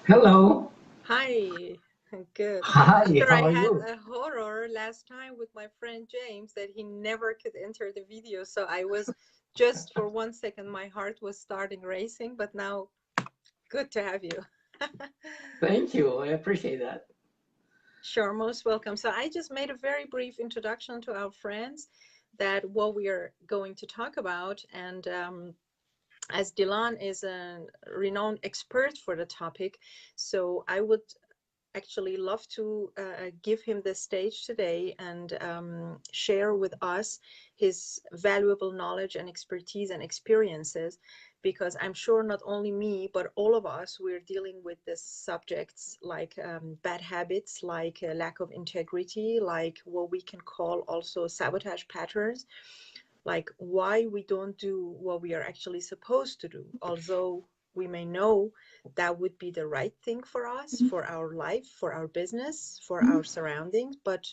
Hello. Hi, good. Hi, After how I are had you? a horror last time with my friend James that he never could enter the video, so I was just for 1 second, my heart was starting racing, but now good to have you. Thank you. I appreciate that. Sure, most welcome. So I just made a very brief introduction to our friends that what we are going to talk about, and as Dylan is a renowned expert for the topic, so I would actually love to give him the stage today and share with us his valuable knowledge and expertise and experiences, because I'm sure not only me but all of us, we're dealing with these subjects like bad habits, like lack of integrity, like what we can call also sabotage patterns, like why we don't do what we are actually supposed to do, although we may know that would be the right thing for us, for our life, for our business, for our surroundings. But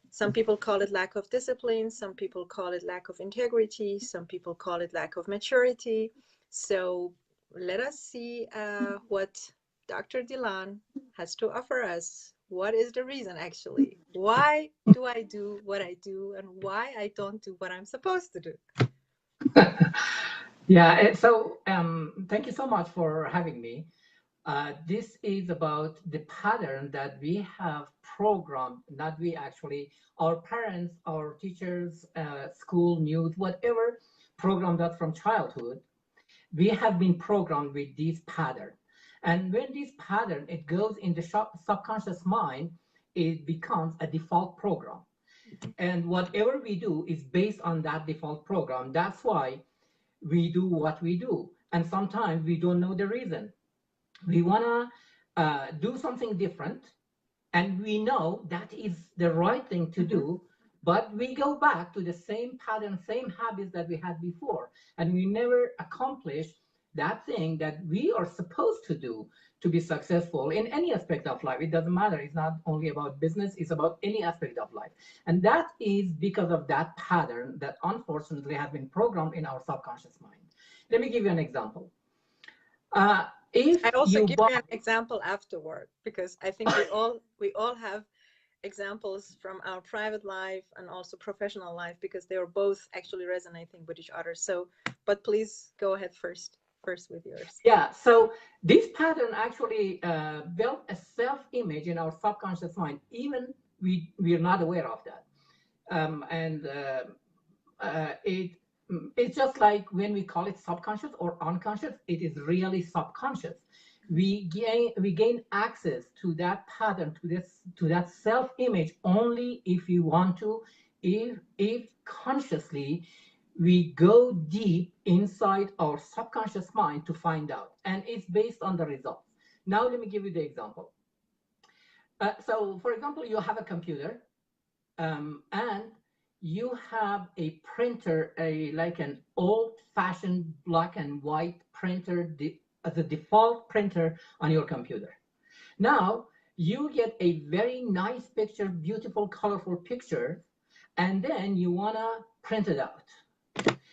some people call it lack of discipline, some people call it lack of integrity, some people call it lack of maturity. So let us see what Dr. Dilan has to offer us. What is the reason actually? Why do I do what I do and why I don't do what I'm supposed to do? Yeah, thank you so much for having me. This is about the pattern that we have programmed, not we actually, our parents, our teachers, school, news, whatever programmed us from childhood. We have been programmed with this pattern. And when this pattern, it goes in the subconscious mind, it becomes a default program. And whatever we do is based on that default program. That's why we do what we do. And sometimes we don't know the reason. We want to do something different, and we know that is the right thing to Mhm. do, but we go back to the same pattern, same habits that we had before, and we never accomplish that thing that we are supposed to do to be successful in any aspect of life. It doesn't matter. It's not only about business, it's about any aspect of life. And that is because of that pattern that unfortunately has been programmed in our subconscious mind. Let me give you an example. I If also you give buy, you an example afterward because I think we all have examples from our private life and also professional life because they are both actually resonating with each other. So, but please go ahead first with yours. yeah, so this pattern actually built a self-image in our subconscious mind. Even we're not aware of that, and it's just like when we call it subconscious or unconscious, it is really subconscious. We gain access to that pattern, to that self-image only if you want to, if consciously we go deep inside our subconscious mind to find out, and it's based on the results. Now let me give you the example. So for example, you have a computer, and you have a printer, a like an old-fashioned black and white printer, as a default printer on your computer. Now you get a very nice picture, beautiful, colorful picture, and then you wanna print it out,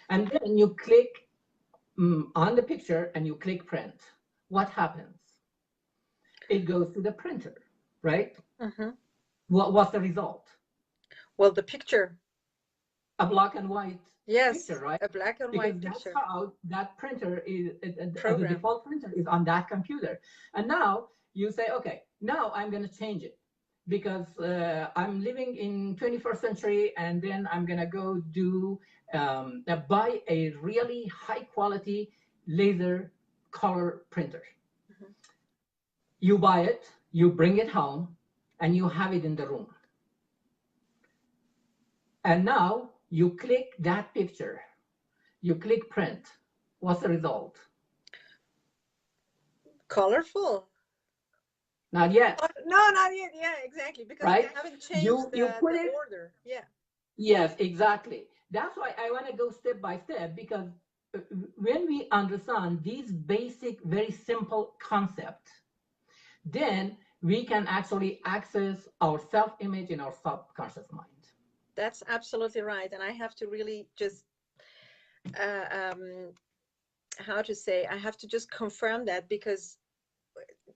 and then you click on the picture and you click print. What happens? It goes to the printer, right? Hmm. What's the result? Well, the picture, A black and white picture, yes, right? a black and Because white that's picture how that printer is, as a program. default printer is on that computer. And now you say, okay, now I'm going to change it because I'm living in 21st century, and then I'm going to go buy a really high quality laser color printer. Mhm. You buy it, you bring it home, and you have it in the room. And now you click that picture, you click print. What's the result? Colorful. Not yet, No, not yet. Yeah, exactly. Because we right? haven't changed You put the it, order. Yeah. yes, exactly. That's why I want to go step by step, because uh, when we understand these basic, very simple concepts, then we can actually access our self-image in our subconscious mind. That's absolutely right. And I have to really just uh, um, how to say, I have to just confirm that because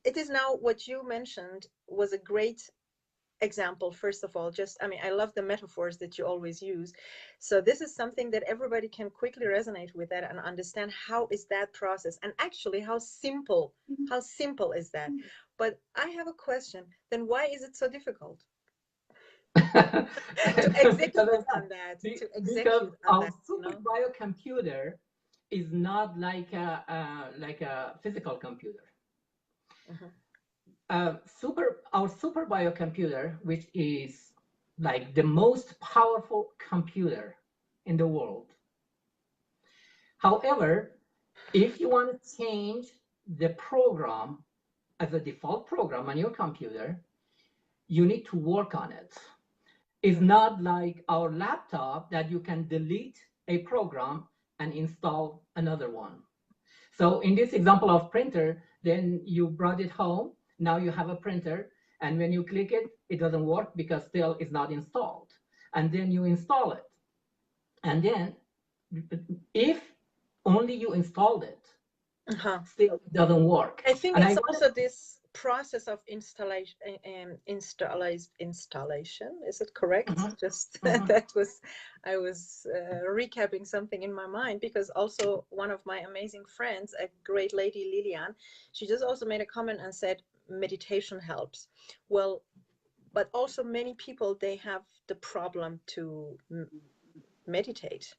it is now what you mentioned was a great example. First of all, just, I mean, I love the metaphors that you always use. So this is something that everybody can quickly resonate with that and understand how is that process, and actually how simple is that. But I have a question, then why is it so difficult to execute on that, because our you super know? biocomputer is not like a physical computer. Mhm. Our super biocomputer, which is like the most powerful computer in the world. However, if you want to change the program as a default program on your computer, you need to work on it. It's not like our laptop that you can delete a program and install another one. So in this example of printer, then you brought it home. Now you have a printer, and when you click it, it doesn't work because still it's not installed. And then you install it. And then if only you installed it, Uh-huh. still it doesn't work. I think And I it's wanted also this process of installation. Is it correct? Mhm, Just mhm. that was, I was recapping something in my mind, because also one of my amazing friends, a great lady, Lilian, she just also made a comment and said meditation helps. Well, but also many people, they have the problem to meditate.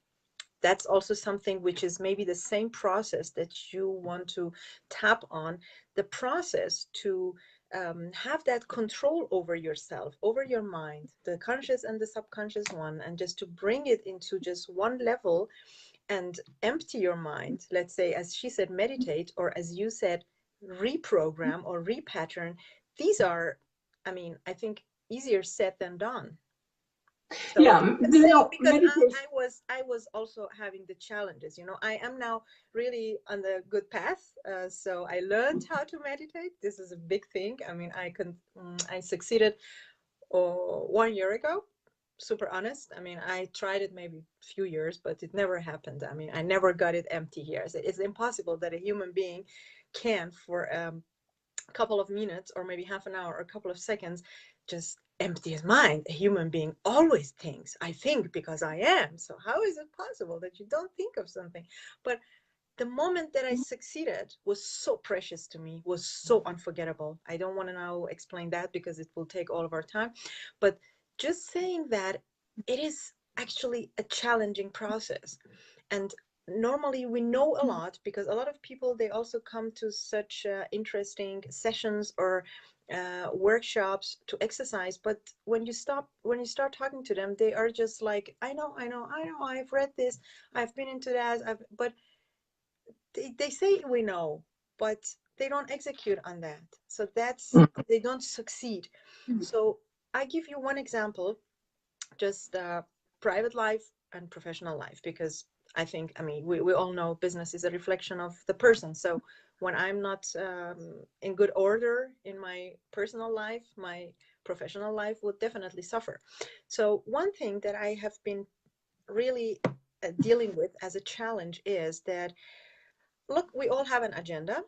That's also something which is maybe the same process that you want to tap on, the process to have that control over yourself, over your mind, the conscious and the subconscious one, and just to bring it into just one level and empty your mind. Let's say, as she said, meditate, or as you said, reprogram or repattern. These are, I mean, I think easier said than done. So Yeah, I'm saying, because meditation. I was also having the challenges. You know, I am now really on the good path. So I learned how to meditate. This is a big thing. I mean, I succeeded 1 year ago. Super honest. I mean, I tried it maybe a few years, but it never happened. I mean, I never got it empty here. So it's impossible that a human being can, for a couple of minutes or maybe half an hour or a couple of seconds, just empty his mind. A human being always thinks. I think because I am. So how is it possible that you don't think of something? But the moment that I succeeded was so precious to me, was so unforgettable. I don't want to now explain that because it will take all of our time. But just saying that, it is actually a challenging process. And normally we know a lot, because a lot of people, they also come to such interesting sessions or workshops to exercise. But when you start talking to them, they are just like, I know, I've read this, I've been into that, but they say we know, but they don't execute on that. So that's, they don't succeed. So I give you one example, just private life and professional life, because I think, I mean, we all know business is a reflection of the person. So when I'm not in good order in my personal life, my professional life would definitely suffer. So one thing that I have been really dealing with as a challenge is that, look, we all have an agenda.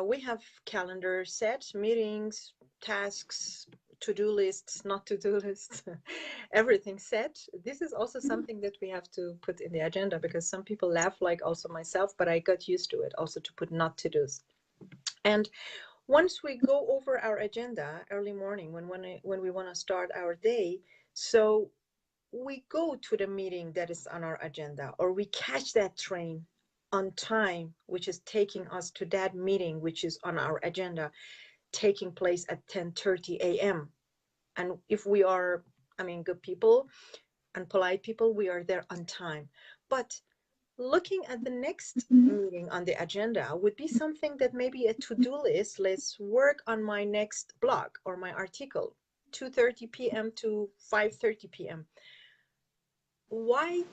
We have calendar set, meetings, tasks, to-do lists, not to-do lists, everything set. This is also something that we have to put in the agenda, because some people laugh, like also myself, but I got used to it also, to put not to-dos. And once we go over our agenda early morning, when we want to start our day, so we go to the meeting that is on our agenda, or we catch that train on time, which is taking us to that meeting, which is on our agenda, taking place at 10:30 a.m. And if we are, I mean, good people and polite people, we are there on time. But looking at the next meeting on the agenda would be something that maybe a to-do list. Let's work on my next blog or my article, 2:30 p.m. to 5:30 p.m. Why?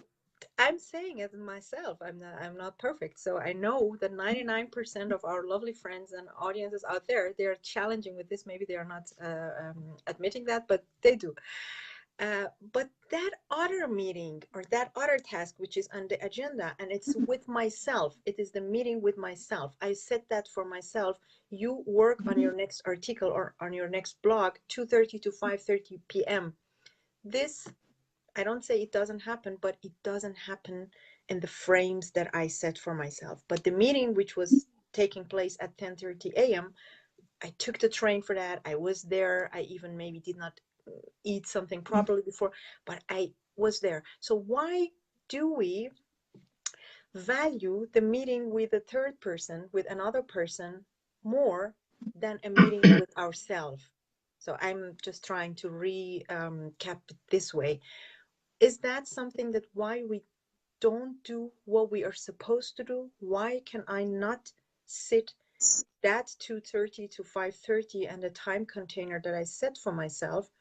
I'm saying it myself. I'm not perfect. So I know that 99% of our lovely friends and audiences out there, they are challenging with this. Maybe they are not admitting that, but they do. But that other meeting or that other task, which is on the agenda, and it's with myself, it is the meeting with myself. I set that for myself. You work on your next article or on your next blog, 2:30 to 5:30 p.m. This, I don't say it doesn't happen, but it doesn't happen in the frames that I set for myself. But the meeting, which was taking place at 10:30 a.m., I took the train for that. I was there. I even maybe did not eat something properly before, but I was there. So why do we value the meeting with a third person, with another person, more than a meeting with ourselves? So I'm just trying to recap it this way. Is that something that why we don't do what we are supposed to do? Why can I not sit that 2:30 to 5:30 and the time container that I set for myself?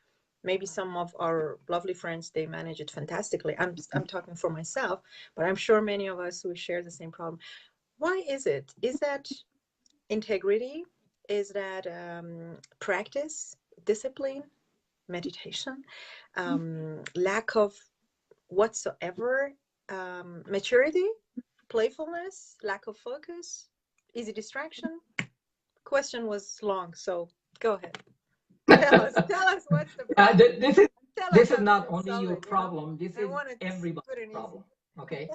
Maybe some of our lovely friends, they manage it fantastically. I'm talking for myself, but I'm sure many of us who share the same problem. Why is it? Is that integrity? Is that practice, discipline, meditation, lack of whatsoever, maturity, playfulness, lack of focus, easy distraction? Question was long, so go ahead. Tell us what's the Yeah, problem. this is Tell us this is how we not can only solve your it, you know? problem. This I is want it everybody's good and easy. problem. Okay,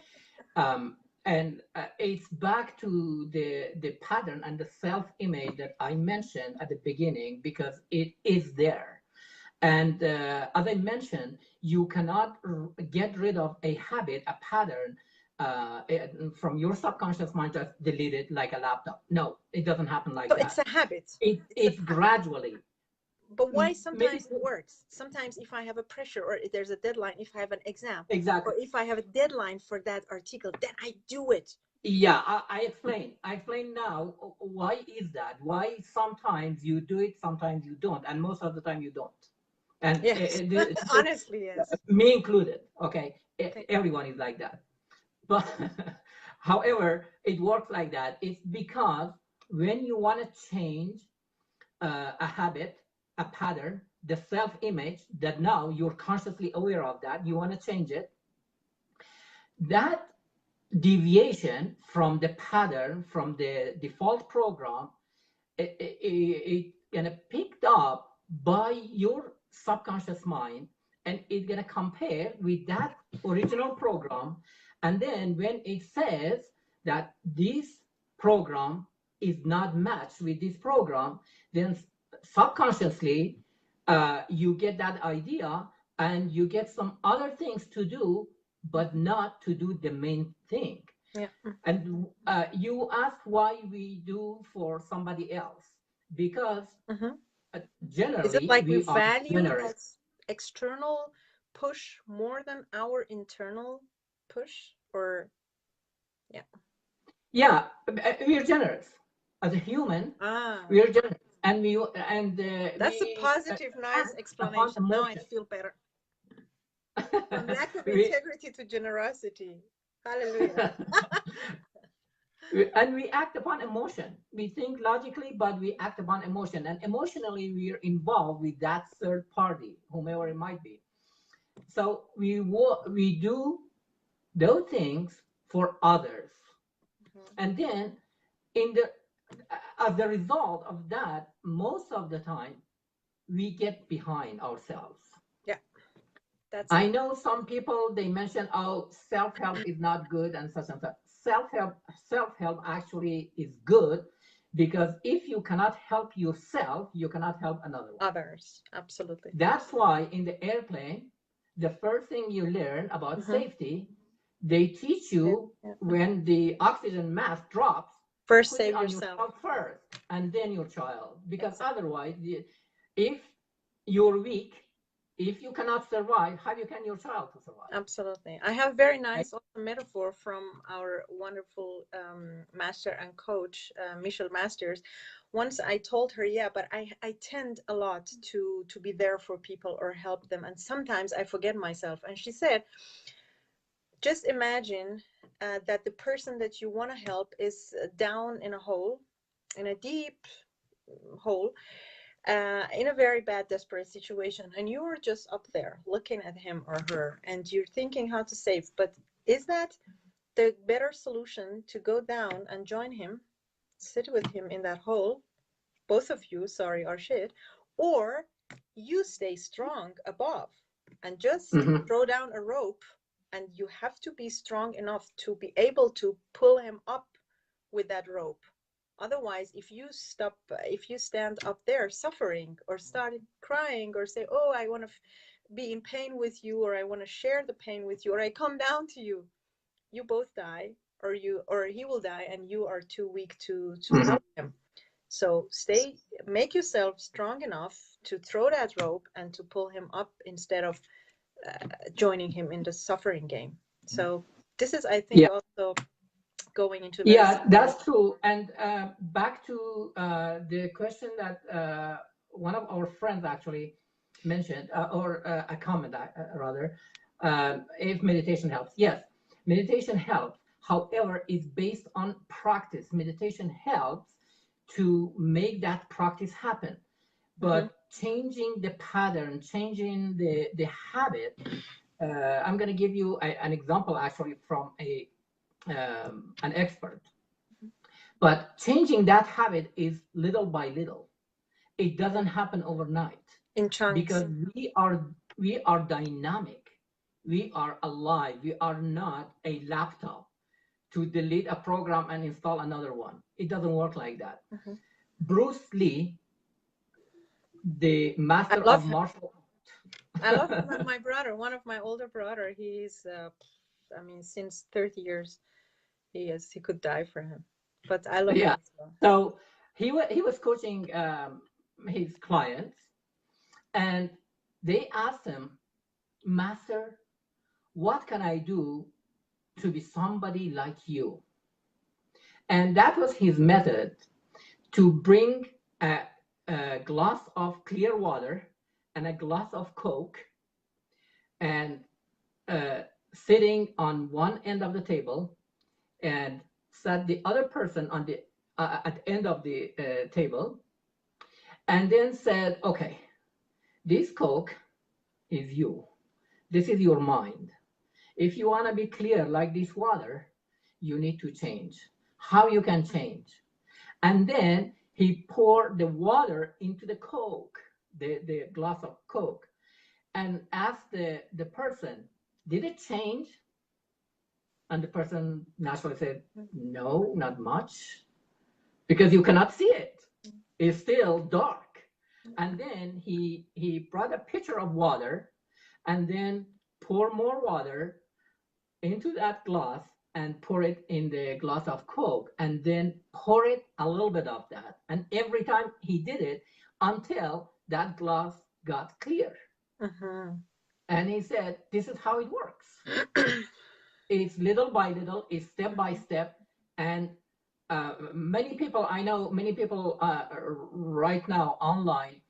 and it's back to the pattern and the self-image that I mentioned at the beginning because it is there. And as I mentioned, you cannot get rid of a habit, a pattern from your subconscious mind, just delete it like a laptop. No, it doesn't happen So like it's that. a habit. It's a It's gradually. but why Maybe sometimes it works? Sometimes if I have a pressure or if there's a deadline, if I have an exam, exactly. or if I have a deadline for that article, then I do it. Yeah, I explain. I explain now why is that? Why sometimes you do it, sometimes you don't, and most of the time you don't. And Yes. Honestly, yes. me included. Okay, Okay. everyone is like that. But however, it works like that. It's because when you want to change a habit, a pattern, the self-image that now you're consciously aware of that, you want to change it. That deviation from the pattern, from the default program, it gonna picked up by your subconscious mind, and it's gonna compare with that original program. And then when it says that this program is not matched with this program, then subconsciously you get that idea and you get some other things to do, but not to do the main thing. Yeah. And you ask why we do for somebody else, because Hmm. uh, Is it generally like we we are value generous. that external push more than our internal push? Or, yeah. Yeah, we are generous as a human. Ah, We are generous, and that's a we positive, nice act upon explanation. Now I emotion. feel better. From lack of we, integrity to generosity. Hallelujah. and we act upon emotion. We think logically, but we act upon emotion, and emotionally we are involved with that third party, whomever it might be. So we do those things for others, Mhm. and then in the as a result of that, most of the time we get behind ourselves. Yeah, that's I it. know some people they mention, oh, self-help is not good and such and such. Self-help actually is good, because if you cannot help yourself, you cannot help another one. Others, absolutely. That's why in the airplane, the first thing you learn about Hmm. safety, they teach Yeah, you yeah. when the oxygen mask drops, First, put it save on yourself. yourself first and then your child. Because Exactly. otherwise, if you're weak, if you cannot survive, how you can your child to survive? Absolutely. I have a very Right? nice also metaphor from our wonderful master and coach, Michelle Masters. Once I told her, yeah, but I tend a lot to be there for people or help them. And sometimes I forget myself. And she said, just imagine that the person that you want to help is down in a hole, in a deep hole, in a very bad, desperate situation, and you are just up there looking at him or her, and you're thinking how to save. But is that the better solution to go down and join him, sit with him in that hole, both of you, sorry or shit, or you stay strong above and just throw down a rope, and you have to be strong enough to be able to pull him up with that rope. Otherwise, if you stand up there suffering or started crying or say, oh, I want to be in pain with you, or I want to share the pain with you, or I come down to you, you both die, or he will die, and you are too weak to help him. So make yourself strong enough to throw that rope and to pull him up instead of joining him in the suffering game. So this is, I think, also going into that's true. And back to the question that one of our friends actually mentioned, or a comment rather, if meditation helps. Yes, meditation helps. However, it's based on practice. Meditation helps to make that practice happen, but changing the pattern, changing the habit. I'm going to give you an example actually from an expert. But changing that habit is little by little. It doesn't happen overnight. In chunks. Because we are dynamic. We are alive. We are not a laptop to delete a program and install another one. It doesn't work like that. Bruce Lee, the master of martial arts. I love my brother, one of my older brother. He's, since 30 years, he could die for him. But I love him as well. So he was coaching his clients, and they asked him, Master, what can I do to be somebody like you? And that was his method, to bring a glass of clear water and a glass of Coke, and sitting on one end of the table, and sat the other person on the at the end of the table, and then said, okay, this Coke is you. This is your mind. If you want to be clear like this water, you need to change. How you can change? And then he poured the water into the Coke, the glass of Coke, and asked the person, did it change? And the person naturally said, no, not much, because you cannot see it. It's still dark. And then he brought a pitcher of water and then pour more water into that glass and pour it in the glass of Coke, and then pour it a little bit of that. And every time he did it until that glass got clear. And he said, this is how it works. It's little by little, it's step by step. And many people, I know many people right now online,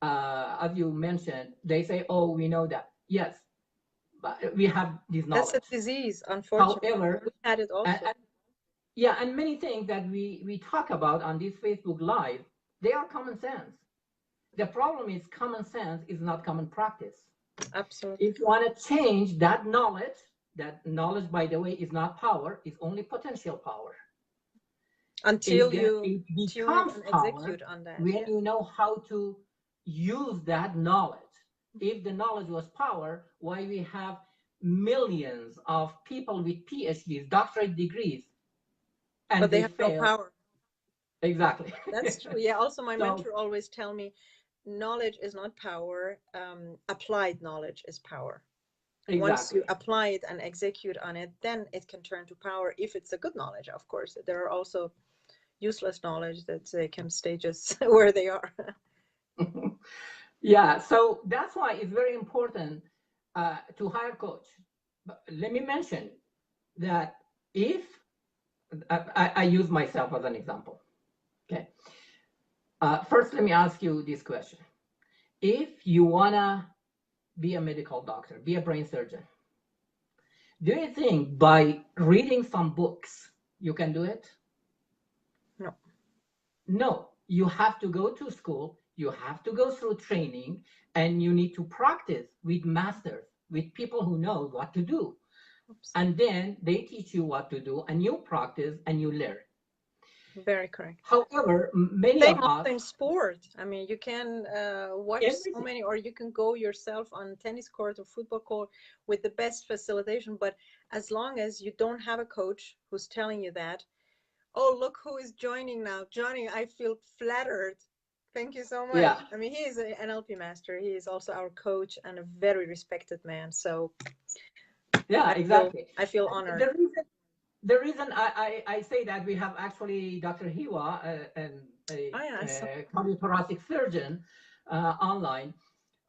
as you mentioned, they say, oh, we know that. Yes, but we have this knowledge. That's a disease, unfortunately. However, we had it also. And many things that we talk about on this Facebook Live, they are common sense. The problem is common sense is not common practice. Absolutely. If you want to change that knowledge, by the way, is not power, it's only potential power. Until you becomes execute on that. When you know how to use that knowledge. If the knowledge was power, why we have millions of people with PhDs, doctorate degrees, and but they have fail. No power. Exactly. That's true. Yeah. Also, my mentor always tell me, knowledge is not power. Applied knowledge is power. Exactly. Once you apply it and execute on it, then it can turn to power. If it's a good knowledge, of course. There are also useless knowledge that they can stay just where they are. Yeah, so that's why it's very important to hire a coach. But let me mention that if I use myself as an example, okay. First, let me ask you this question: if you wanna be a medical doctor, be a brain surgeon, do you think by reading some books you can do it? No. No, you have to go to school. You have to go through training, and you need to practice with masters, with people who know what to do. Oops. And then they teach you what to do, and you practice and you learn. Very correct. However, many Same of also us, in sport. I mean, you can watch so everything, many, or you can go yourself on tennis court or football court with the best facilitation. But as long as you don't have a coach who's telling you that, oh, look who is joining now. Johnny, I feel flattered. Thank you so much. yeah, I mean, he is an NLP master. He is also our coach and a very respected man. So yeah, exactly. I feel And honored. the reason I say that, we have actually Dr. Hiwa, Oh yeah, I saw. a cardiothoracic surgeon, online.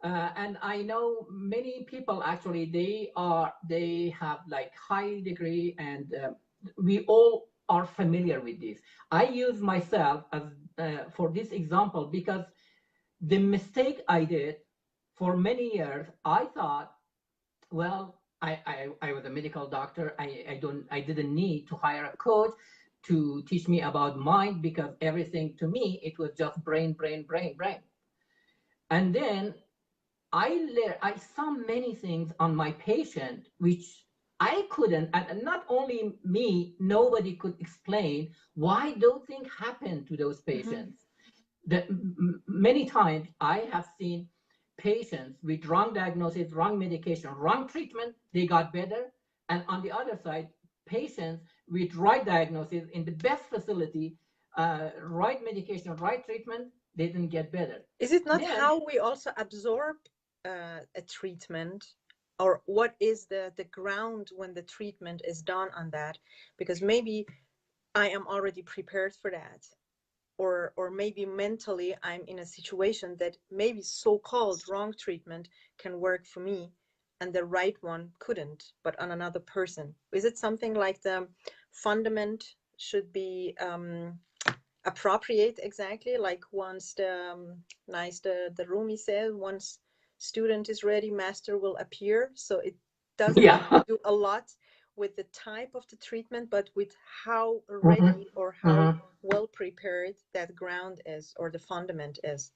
And I know many people actually, they have like high degree, and we all are familiar with this. I use myself as for this example, because the mistake I did for many years, I thought, well, I was a medical doctor. I didn't need to hire a coach to teach me about mind, because everything to me, it was just brain, brain, brain, brain. And then I saw many things on my patient which I couldn't, and not only me, nobody could explain why those things happen to those Mm-hmm. patients. That many times I have seen patients with wrong diagnosis, wrong medication, wrong treatment, they got better. And on the other side, patients with right diagnosis in the best facility, right medication, right treatment, they didn't get better. Is it not Then, how we also absorb a treatment, or what is the ground when the treatment is done on that? Because maybe I am already prepared for that, or maybe mentally I'm in a situation that maybe so-called wrong treatment can work for me and the right one couldn't, but on another person. Is it something like the fundament should be appropriate, exactly like once the Rumi said, once student is ready, master will appear. So it doesn't yeah. do a lot with the type of the treatment, but with how Mhm, ready or how mhm. well prepared that ground is, or the fundament is.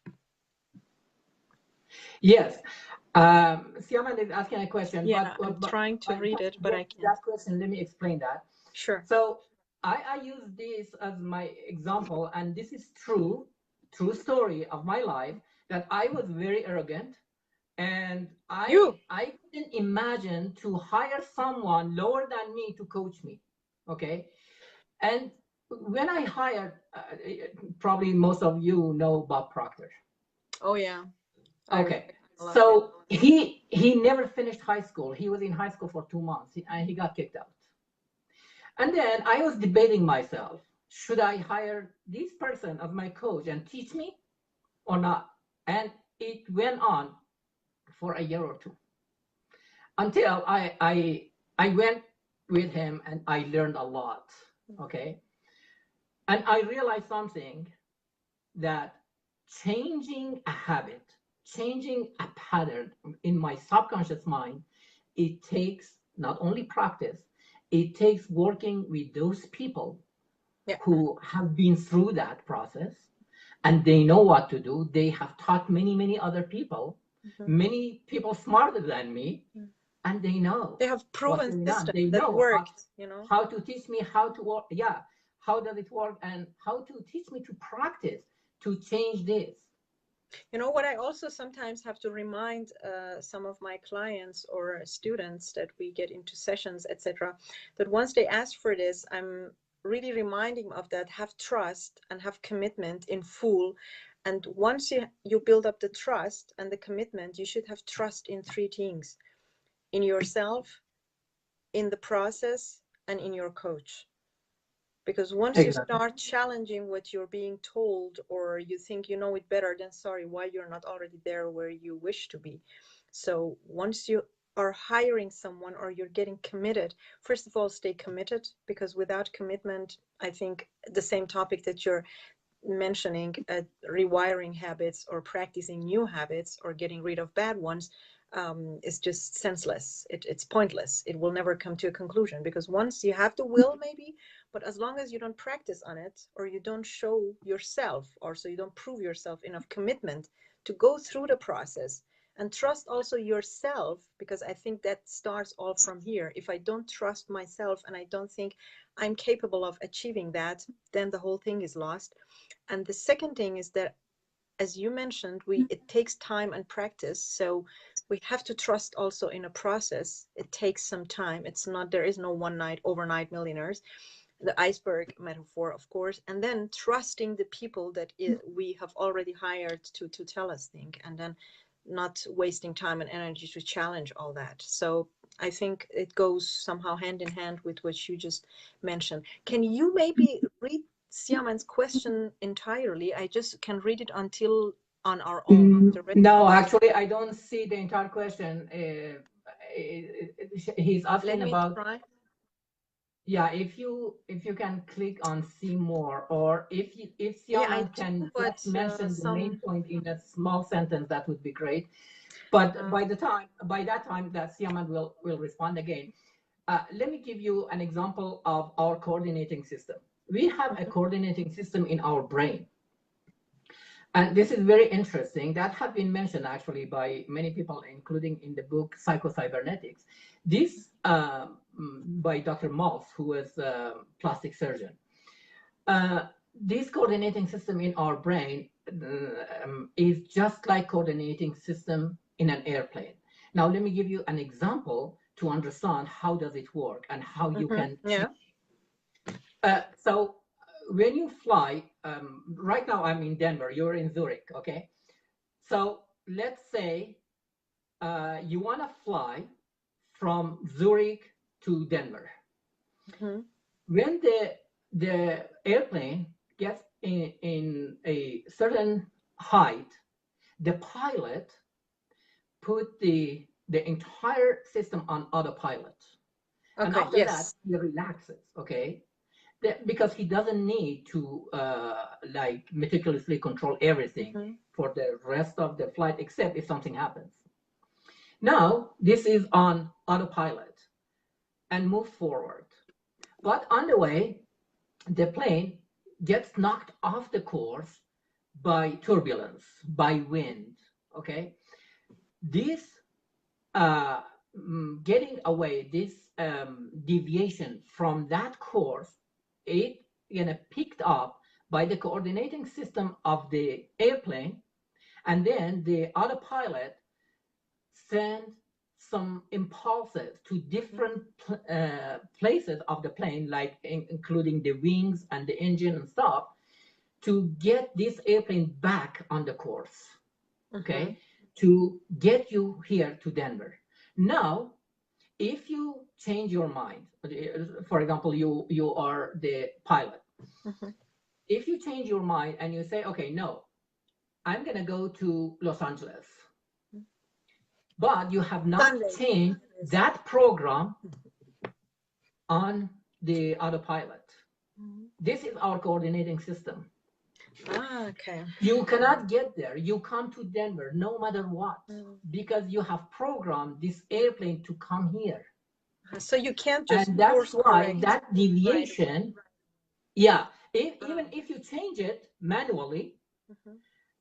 Yes. Siaman is asking a question, Yeah, I'm trying to but read before it, we but get I to can't. that question, let me explain that. Sure. So I use this as my example, and this is true story of my life, that I was very arrogant, and You. I couldn't imagine to hire someone lower than me to coach me. Okay, and when I hired, probably most of you know Bob Proctor. Oh yeah, I Okay, respect a lot. so he never finished high school. He was in high school for 2 months, and he got kicked out. And then I was debating myself: should I hire this person as my coach and teach me or not? And it went on for a year or two, until I went with him and I learned a lot. Okay, and I realized something, that changing a habit, changing a pattern in my subconscious mind, it takes not only practice, it takes working with those people Yeah. who have been through that process, and they know what to do. They have taught many other people, Mhm. many people smarter than me, Mm. and they know They have what's proven going on. system They that know worked, you know. how to teach me how to work. Yeah, how does it work, and how to teach me to practice to change this. You know what, I also sometimes have to remind some of my clients or students that we get into sessions, etc., that once they ask for this, I'm really reminding of that, have trust and have commitment in full. And once you build up the trust and the commitment, you should have trust in three things: in yourself, in the process, and in your coach. Because once you Exactly. start challenging what you're being told, or you think you know it better, then sorry, why you're not already there where you wish to be. So once you are hiring someone or you're getting committed, first of all, stay committed, because without commitment, I think the same topic that you're mentioning, rewiring habits or practicing new habits or getting rid of bad ones, is just senseless. It's pointless. It will never come to a conclusion, because once you have the will, maybe, but as long as you don't practice on it, or you don't show yourself, or so you don't prove yourself enough commitment to go through the process and trust also yourself, because I think that starts all from here. If I don't trust myself and I don't think I'm capable of achieving that, then the whole thing is lost. And the second thing is that, as you mentioned, it takes time and practice. So we have to trust also in a process. It takes some time. It's not, there is no overnight millionaires, the iceberg metaphor, of course, and then trusting the people that we have already hired to tell us things, and then not wasting time and energy to challenge all that. So I think it goes somehow hand in hand with what you just mentioned. Can you maybe read Siaman's question entirely? I just can read it until on our own. No, actually, I don't see the entire question. He's asking about. Try. Yeah, if you can click on see more, or if Siaman can just mention the main point in a small sentence, that would be great. But by that time that Siaman will respond again. Let me give you an example of our coordinating system. We have a coordinating system in our brain. And this is very interesting. That has been mentioned actually by many people, including in the book Psychocybernetics. This by Dr. Maltz, who is a plastic surgeon. This coordinating system in our brain is just like coordinating system in an airplane. Now, let me give you an example to understand how does it work and how you can. Yeah. So when you fly, right now I'm in Denver, you're in Zurich, okay? So let's say you want to fly from Zurich to Denver. When the airplane gets in a certain height, the pilot put the entire system on autopilot. Okay, and after that, he relaxes, okay? Because he doesn't need to like meticulously control everything for the rest of the flight, except if something happens. Now, this is on autopilot and move forward. But on the way, the plane gets knocked off the course by turbulence, by wind, okay? This getting away, this deviation from that course, it picked up by the coordinating system of the airplane, and then the autopilot send some impulses to different places of the plane, like including the wings and the engine and stuff, to get this airplane back on the course, okay, to get you here to Denver. Now, if you change your mind, for example, you are the pilot. If you change your mind and you say, okay, no, I'm going to go to Los Angeles, but you have not changed that program on the autopilot. This is our coordinating system. Okay. You cannot get there. You come to Denver no matter what, because you have programmed this airplane to come here. So you can't just. And that's why that deviation, even if you change it manually,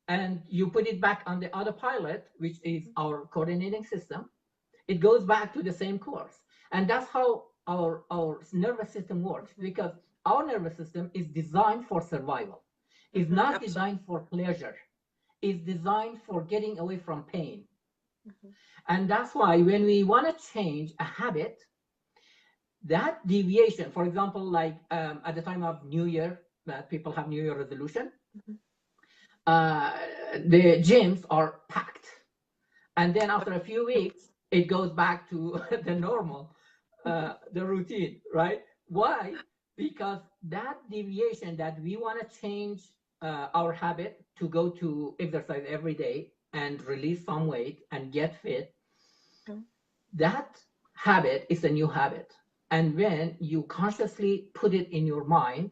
and you put it back on the autopilot, which is our coordinating system, it goes back to the same course. And that's how our nervous system works, because our nervous system is designed for survival. It's not designed for pleasure. It's designed for getting away from pain. And that's why when we want to change a habit, that deviation, for example, like at the time of New Year, people have New Year resolution, the gyms are packed. And then after a few weeks, it goes back to the normal, the routine, right? Why? Because that deviation that we want to change our habit to go to exercise every day and release some weight and get fit, that habit is a new habit. And when you consciously put it in your mind,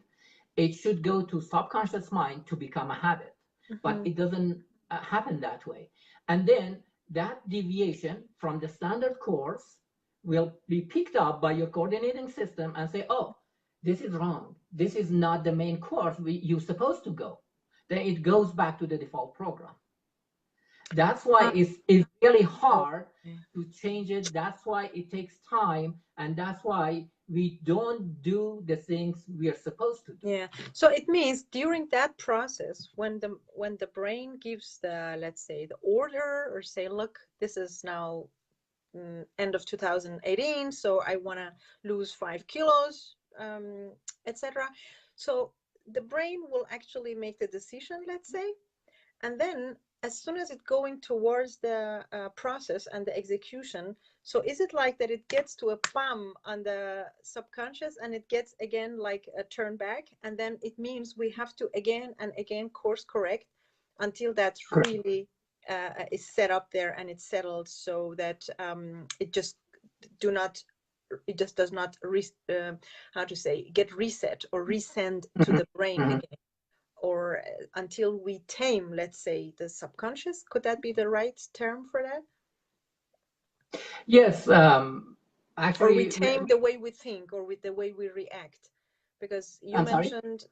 it should go to subconscious mind to become a habit. But it doesn't happen that way. And then that deviation from the standard course will be picked up by your coordinating system and say, oh, this is wrong. This is not the main course you're supposed to go. Then it goes back to the default program. That's why it's really hard to change it. That's why it takes time. And that's why we don't do the things we are supposed to do. Yeah. So it means during that process, when the brain gives the, let's say, the order, or say, look, this is now end of 2018, so I want to lose 5 kilos, etc. So the brain will actually make the decision, let's say, and then as soon as it's going towards the process and the execution, so is it like that it gets to a bump on the subconscious and it gets again like a turn back, and then it means we have to again and again course correct until that's really is set up there and it's settled, so that it just does not how to say, get reset or resend to the brain again, or until we tame, let's say, the subconscious. Could that be the right term for that? Yes, actually, or we tame the way we think, or with the way we react, because you mentioned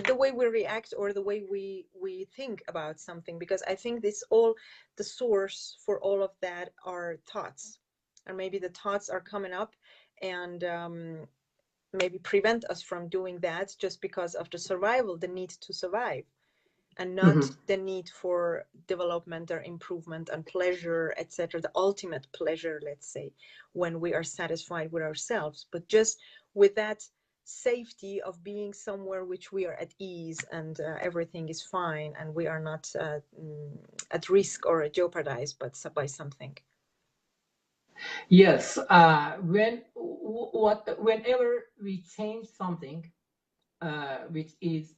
the way we react or the way we think about something, because I think this all, the source for all of that are thoughts, and maybe the thoughts are coming up and maybe prevent us from doing that just because of the survival, the need to survive, and not the need for development or improvement and pleasure, etc., the ultimate pleasure, let's say, when we are satisfied with ourselves, but just with that safety of being somewhere which we are at ease, and everything is fine, and we are not at risk or jeopardized by something. Yes, whenever we change something which is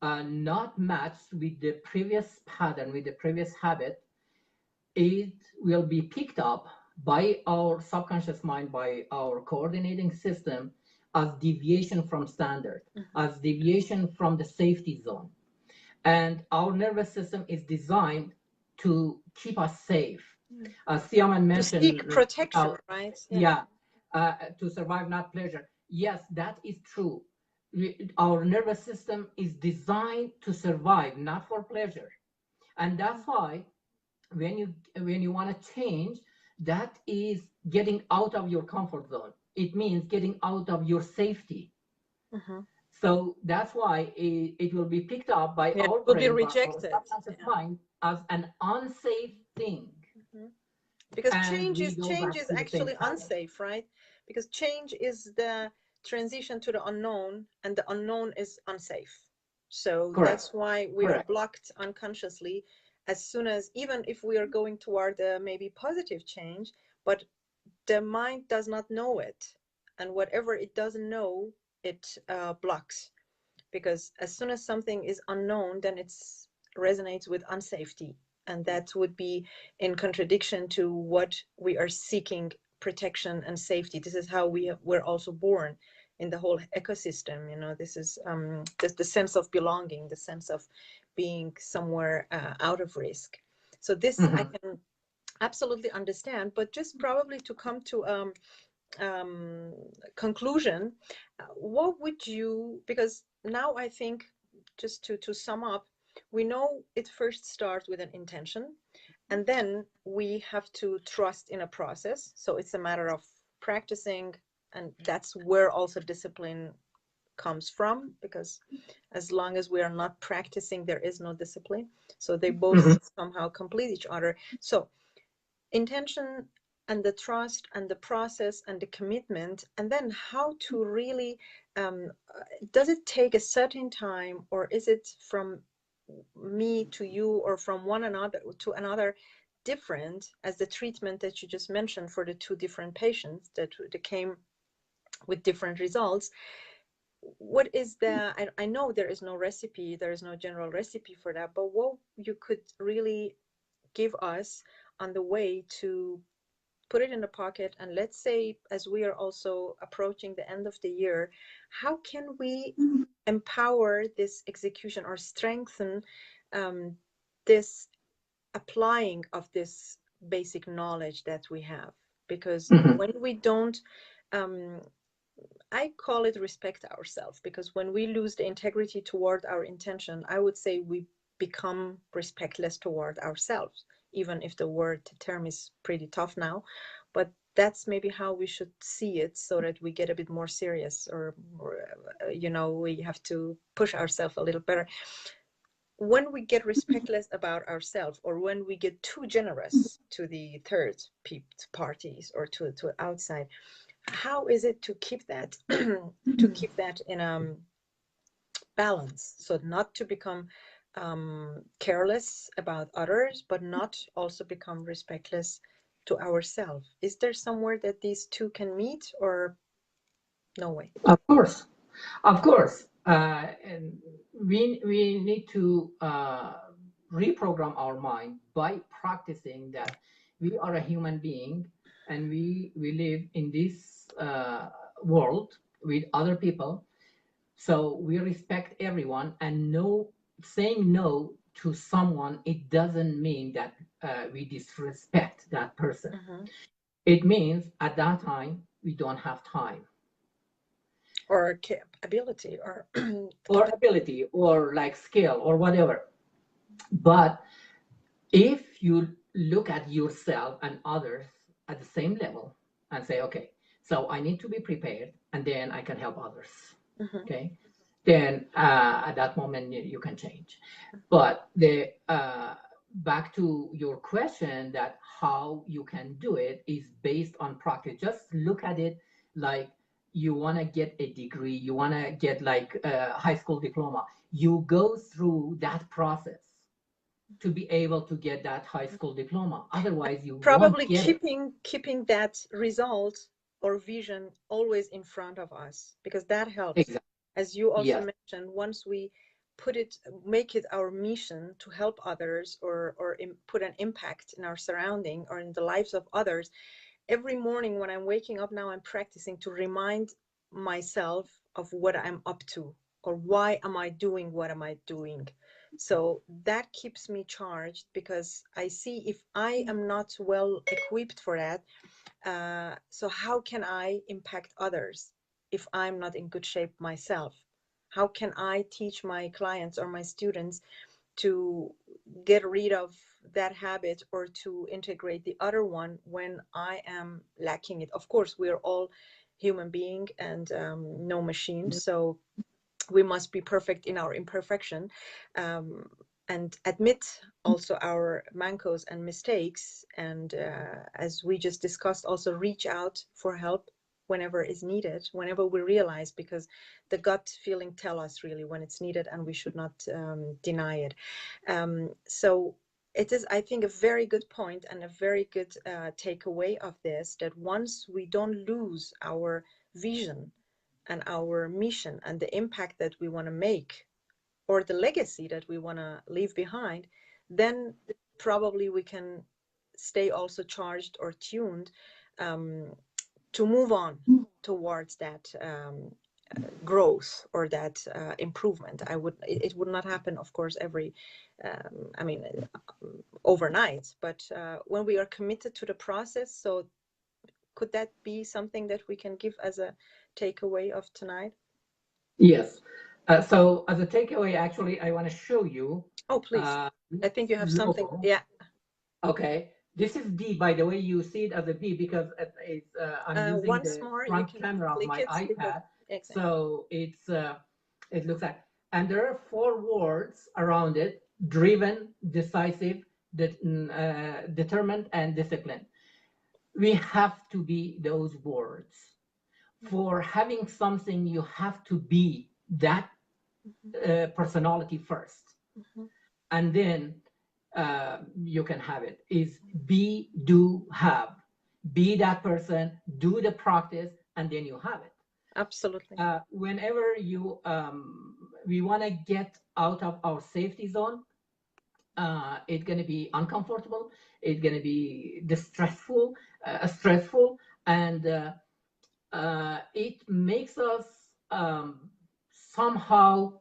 not matched with the previous pattern, with the previous habit, it will be picked up by our subconscious mind, by our coordinating system, as deviation from standard, as deviation from the safety zone. And our nervous system is designed to keep us safe. Siaman mentioned, to seek protection, right? Yeah, to survive, not pleasure. Yes, that is true. Our nervous system is designed to survive, not for pleasure. And that's why when you want to change, that is getting out of your comfort zone. It means getting out of your safety. So that's why it will be picked up by our will brain, be rejected, by our subconscious mind, as an unsafe thing. Because change is actually unsafe, right? Because change is the transition to the unknown, and the unknown is unsafe. So that's why we are blocked unconsciously as soon as, even if we are going toward a maybe positive change, but the mind does not know it, and whatever it doesn't know, it blocks, because as soon as something is unknown, then it resonates with unsafety, and that would be in contradiction to what we are seeking, protection and safety. This is how we're also born in the whole ecosystem, you know. This is the sense of belonging, the sense of being somewhere out of risk. So this I can absolutely understand, but just probably to come to conclusion, what would you, because now I think, just to sum up, we know it first starts with an intention, and then we have to trust in a process. So it's a matter of practicing, and that's where also discipline comes from, because as long as we are not practicing, there is no discipline. So they both somehow complete each other. So intention and the trust and the process and the commitment, and then how to really does it take a certain time, or is it from me to you, or from one another to another, different, as the treatment that you just mentioned for the 2 different patients that came with different results? What is the, I know there is no recipe, there is no general recipe for that, but what you could really give us on the way to put it in the pocket, and let's say, as we are also approaching the end of the year, how can we empower this execution or strengthen this applying of this basic knowledge that we have. Because Mhm. when we don't, I call it respect ourselves, because when we lose the integrity toward our intention, I would say we become respectless toward ourselves, even if the word term is pretty tough now. But that's maybe how we should see it, so that we get a bit more serious, or we have to push ourselves a little better. When we get respectless about ourselves, or when we get too generous to the third parties or to outside, how is it to keep that to keep that in balance, so not to become careless about others, but not also become respectless to ourselves? Is there somewhere that these two can meet, or no way? Of course, of course. And we need to reprogram our mind by practicing that we are a human being, and we live in this world with other people. So we respect everyone, and no, saying no to someone, it doesn't mean that we disrespect that person. Mm-hmm. It means at that time we don't have time Or ability, or or ability or like skill or whatever. But if you look at yourself and others at the same level and say, okay, so I need to be prepared and then I can help others. Mm-hmm. Okay. Then at that moment you can change. But the back to your question, that how you can do it is based on practice. Just look at it like you want to get a degree, you want to get like a high school diploma. You go through that process to be able to get that high school diploma. Otherwise, you won't Probably get it. keeping that result or vision always in front of us, because that helps. Exactly. As you also Yes. mentioned, once we make it our mission to help others, or put an impact in our surrounding or in the lives of others, every morning when I'm waking up now, I'm practicing to remind myself of what I'm up to, or why am I doing what am I doing. So that keeps me charged, because I see if I am not well equipped for that, so how can I impact others if I'm not in good shape myself? How can I teach my clients or my students to get rid of that habit, or to integrate the other one when I am lacking it? Of course, we are all human being and no machine, so we must be perfect in our imperfection, um, and admit also our mankos and mistakes, and as we just discussed, also reach out for help whenever is needed, whenever we realize, because the gut feeling tell us really when it's needed, and we should not deny it. So it is, I think, a very good point and a very good takeaway of this, that once we don't lose our vision and our mission and the impact that we want to make, or the legacy that we want to leave behind, then probably we can stay also charged or tuned to move on towards that growth, or that improvement. It would not happen, of course, I mean, overnight, but when we are committed to the process. So could that be something that we can give as a takeaway of tonight? Yes. So as a takeaway, actually, I want to show you Oh, please. I this think you have something. logo. Yeah. Okay. This is B, by the way. You see it as a B because I'm using Once the more, you front can camera of click my it, because iPad. exactly. So it looks like, and there are four words around it: driven, decisive, determined, and disciplined. We have to be those words. For having something, you have to be that Mhm, personality first, mhm. and then you can have it. Is be, do, have. Be that person, do the practice, and then you have it. Absolutely. Whenever we want to get out of our safety zone, it's going to be uncomfortable. It's going to be distressful, stressful, and it makes us somehow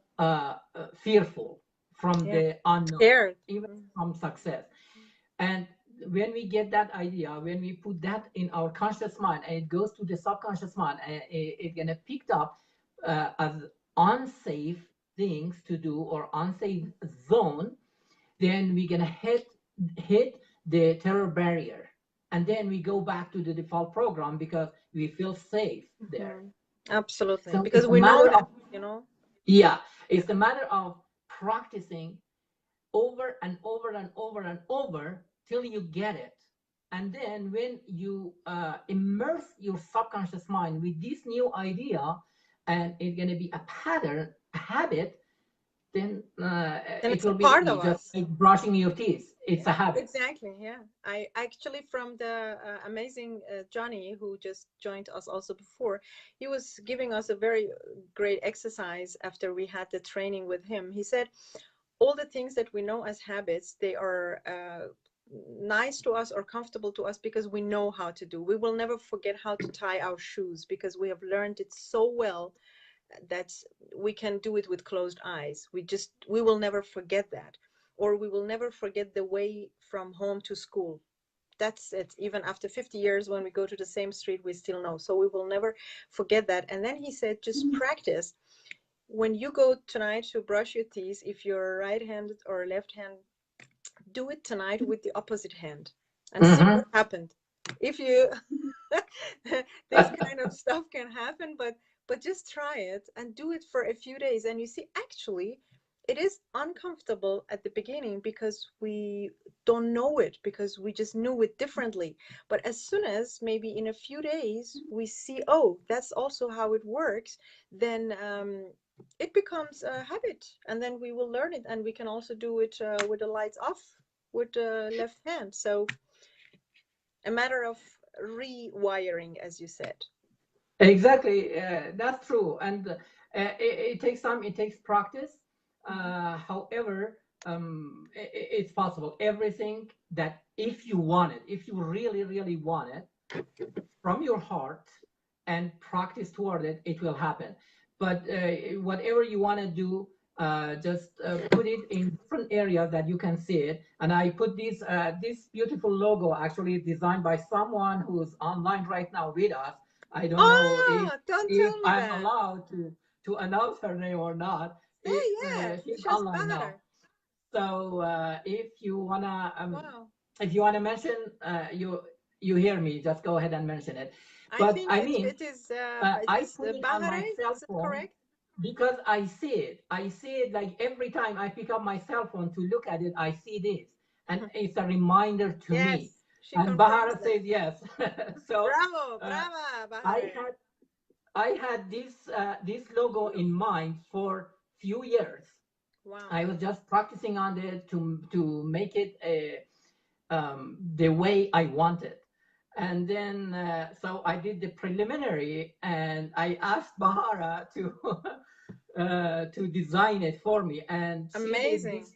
fearful from Yeah. the unknown, Scared. even Mm. from success. And when we get that idea, when we put that in our conscious mind and it goes to the subconscious mind, and it's gonna picked up as unsafe things to do or unsafe zone, then we're gonna hit the terror barrier, and then we go back to the default program because we feel safe there. Absolutely, So because it's a we know matter that, of, you know. yeah, it's a matter of practicing over and over and over and over till you get it. And then when you immerse your subconscious mind with this new idea, and it's going to be a pattern, a habit, then And it it's a will be part of just us. like brushing your teeth. It's a habit. Exactly, yeah. I actually, from the amazing Johnny, who just joined us also before, he was giving us a very great exercise after we had the training with him. He said all the things that we know as habits, they are nice to us or comfortable to us because we know how to do. We will never forget how to tie our shoes because we have learned it so well that we can do it with closed eyes. We will never forget that. Or we will never forget the way from home to school. That's it. Even after 50 years, when we go to the same street, we still know. So we will never forget that. And then he said, just practice. When you go tonight to brush your teeth, if you're right-handed or left-handed, do it tonight with the opposite hand and see Mm-hmm. what happened. If you this kind of stuff can happen, but just try it and do it for a few days, and you see actually it is uncomfortable at the beginning because we don't know it, because we just knew it differently. But as soon as maybe in a few days we see, oh, that's also how it works, then it becomes a habit, and then we will learn it, and we can also do it with the lights off with the left hand. So a matter of rewiring, as you said. Exactly, that's true, and it takes time. It takes practice. However, it's possible. Everything that if you want it, if you really, really want it from your heart and practice toward it, it will happen. But whatever you want to do, just put it in different areas that you can see it. And I put this beautiful logo, actually designed by someone who's online right now with us. I don't know Oh, don't if tell me I'm that. allowed to announce her name or not. Yeah, yeah, She's just online now. Bahar. So Wow. if you wanna mention, you hear me, just go ahead and mention it. I But think I it mean, it I is put it on my Bahare. cell Is it phone correct? because I see it. I see it like every time I pick up my cell phone to look at it, I see this, and it's a reminder to me. Yes, she And confirms Bahara that. says yes. So Bravo, uh, brava, I Bahare. had I had this logo in mind for few years. Wow. I was just practicing on it to make it the way I wanted. And then, so I did the preliminary, and I asked Bahara to to design it for me, and Amazing.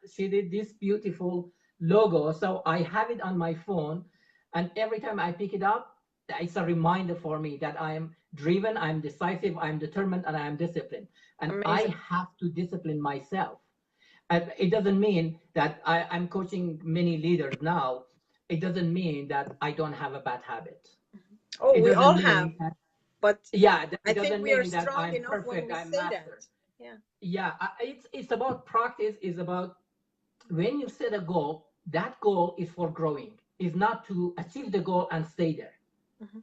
she did this beautiful logo. So I have it on my phone, and every time I pick it up, it's a reminder for me that I am driven, I'm decisive, I'm determined, and I am disciplined. And I Amazing. have to discipline myself. And it doesn't mean that I'm coaching many leaders now. It doesn't mean that I don't have a bad habit. Oh, It we all doesn't have, mean that, but yeah, I it think doesn't we are mean that strong I'm enough when perfect, we I'm say that. master. Yeah. Yeah, it's about practice, is about when you set a goal, that goal is for growing, is not to achieve the goal and stay there. Mhm.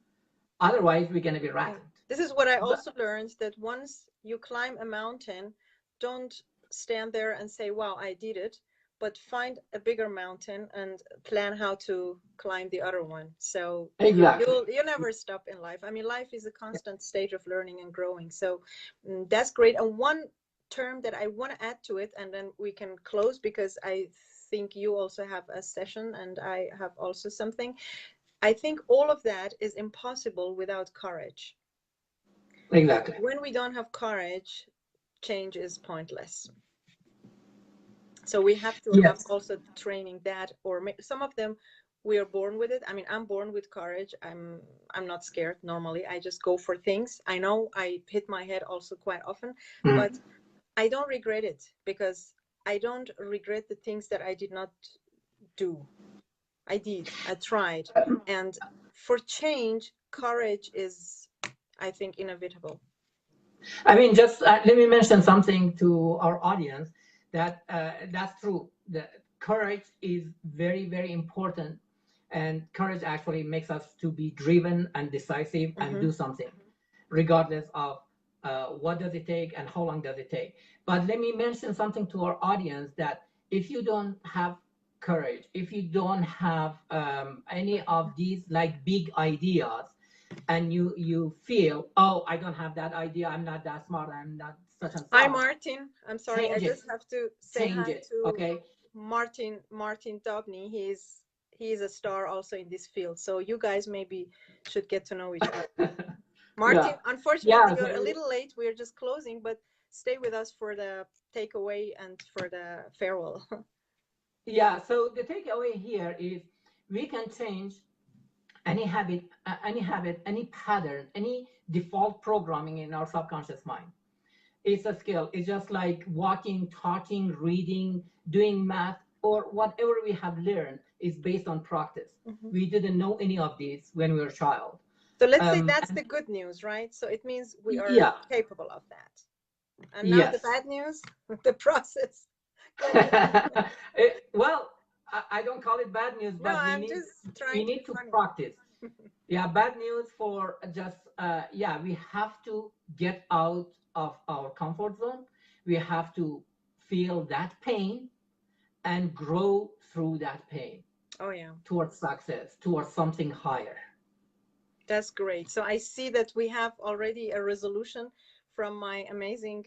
Otherwise, we're going to be Yeah. rattled. This is what I But also learned, that once you climb a mountain, don't stand there and say, wow, I did it, but find a bigger mountain and plan how to climb the other one. So exactly. you'll never stop in life. I mean, life is a constant stage of learning and growing. So that's great. And one term that I want to add to it, and then we can close because I think you also have a session and I have also something. I think all of that is impossible without courage. Exactly. When we don't have courage, change is pointless. So we have to have Yes. also training that, or some of them we are born with it. I mean, I'm born with courage. I'm not scared normally. I just go for things. I know I hit my head also quite often, Mm. but I don't regret it because I don't regret the things that I did not do. I did. I tried. And for change, courage is, I think, inevitable. I mean, just let me mention something to our audience that that's true. The courage is very, very important, and courage actually makes us to be driven and decisive and Mm-hmm. do something, regardless of what does it take and how long does it take. But let me mention something to our audience that if you don't have courage, if you don't have any of these like big ideas, and you feel, oh, I don't have that idea, I'm not that smart, I'm not such and Hi, such, Martin. I'm sorry. I change just it, have to say change hi it, to okay. Martin Dobney. He is a star also in this field. So you guys maybe should get to know each other. Yeah, Martin, unfortunately, yeah, you're a little late. We're just closing, but stay with us for the takeaway and for the farewell. yeah, so the takeaway here is we can change any habit, any pattern, any default programming in our subconscious mind. It's a skill. It's just like walking, talking, reading, doing math, or whatever we have learned is based on practice. Mhm. We didn't know any of these when we were a child. So let's say that's And the good news, right? So it means we are yeah, capable of that. And now the yes. bad news, the process. Go ahead. Well, I don't call it bad news, No, but we I'm need just we trying to be need to funny. practice. Yeah, bad news for just yeah, we have to get out of our comfort zone. We have to feel that pain and grow through that pain Oh, yeah. towards success, towards something higher. That's great. So I see that we have already a resolution from my amazing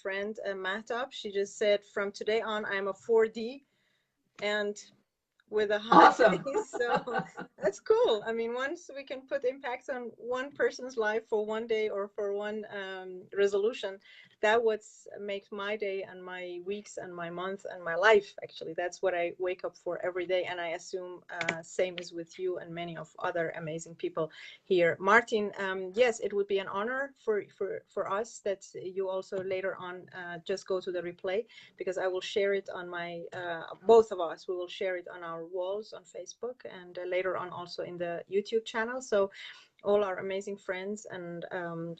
friend Mahtab. She just said, from today on, I'm a 4D. And with a high Awesome. face. So that's cool. I mean, once we can put impacts on one person's life for one day or for one resolution, that what makes my day and my weeks and my month and my life. Actually, that's what I wake up for every day, and I assume same is with you and many of other amazing people here. Martin, yes, it would be an honor for us that you also later on just go to the replay, because I will share it on my both of us, we will share it on our walls on Facebook, and later on also in the YouTube channel, so all our amazing friends and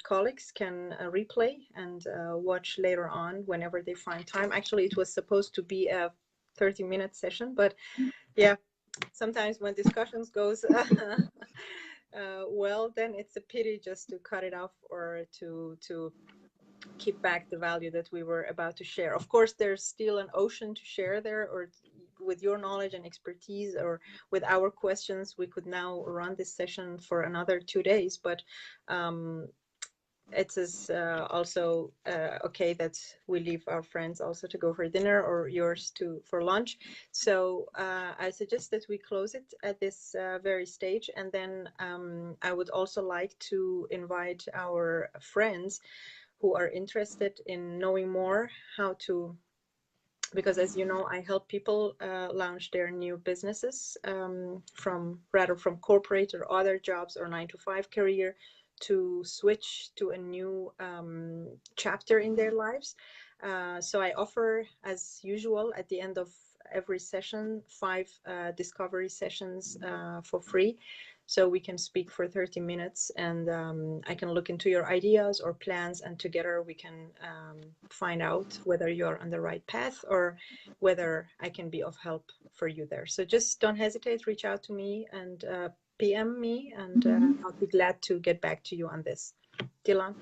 colleagues can replay and watch later on whenever they find time. Actually, it was supposed to be a 30-minute session, but yeah, sometimes when discussions goes well, then it's a pity just to cut it off or to keep back the value that we were about to share. Of course, there's still an ocean to share there, or with your knowledge and expertise, or with our questions, we could now run this session for another 2 days. But it is also okay that we leave our friends also to go for dinner, or yours to for lunch. So I suggest that we close it at this very stage, and then I would also like to invite our friends who are interested in knowing more how to, because as you know, I help people launch their new businesses from corporate or other jobs or 9 to 5 career to switch to a new chapter in their lives. So I offer, as usual, at the end of every session, 5 discovery sessions for free. So we can speak for 30 minutes, and I can look into your ideas or plans, and together we can find out whether you're on the right path or whether I can be of help for you there. So just don't hesitate, reach out to me and PM me, and I'll be glad to get back to you on this. Dylan?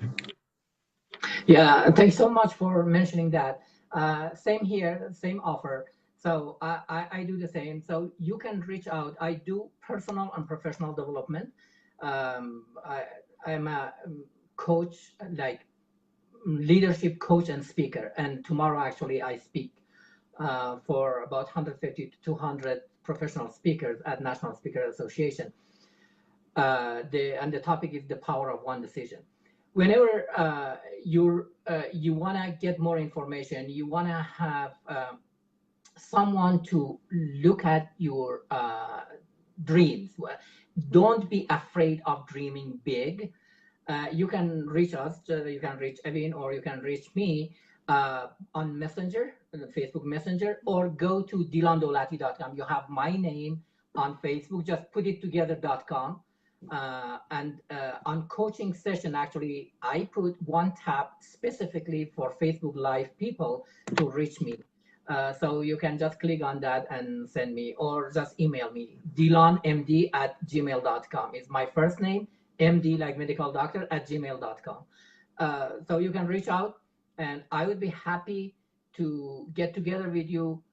Yeah, thanks so much for mentioning that. Same here, same offer. So I do the same. So you can reach out. I do personal and professional development. I'm a coach, like leadership coach and speaker. And tomorrow, actually, I speak for about 150 to 200 professional speakers at National Speaker Association. And the topic is the power of one decision. Whenever you want to get more information, you want to have someone to look at your dreams. Don't be afraid of dreaming big. You can reach us. You can reach Evin, or you can reach me on Messenger. the Facebook Messenger, or go to dilandolati.com. You have my name on Facebook, just put it together.com. On coaching session, actually, I put one tab specifically for Facebook Live people to reach me. So you can just click on that and send me, or just email me. DilonMD@gmail.com is my first name, MD like medical doctor @gmail.com. So you can reach out, and I would be happy to get together with you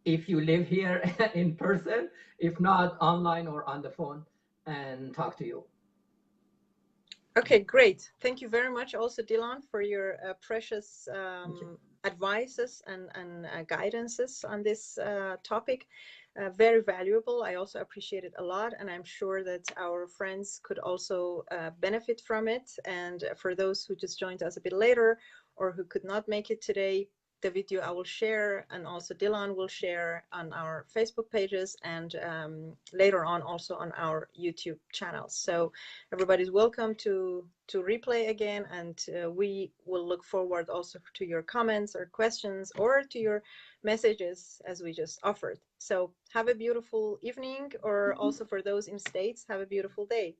if you live here in person, if not online or on the phone, and talk to you. Okay, great. Thank you very much also, Dilon, for your precious advices and guidances on this topic. Very valuable. I also appreciate it a lot, and I'm sure that our friends could also benefit from it. And for those who just joined us a bit later or who could not make it today, the video I will share, and also Dilon will share on our Facebook pages, and later on also on our YouTube channels. So everybody's welcome to replay again, and we will look forward also to your comments or questions or to your messages as we just offered. So have a beautiful evening, or also for those in States, have a beautiful day.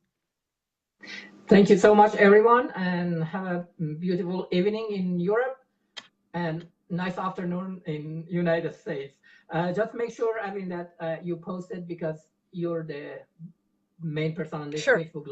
Thank you so much, everyone, and have a beautiful evening in Europe and nice afternoon in United States. Just make sure, I mean, that you post it, because you're the main person on this Facebook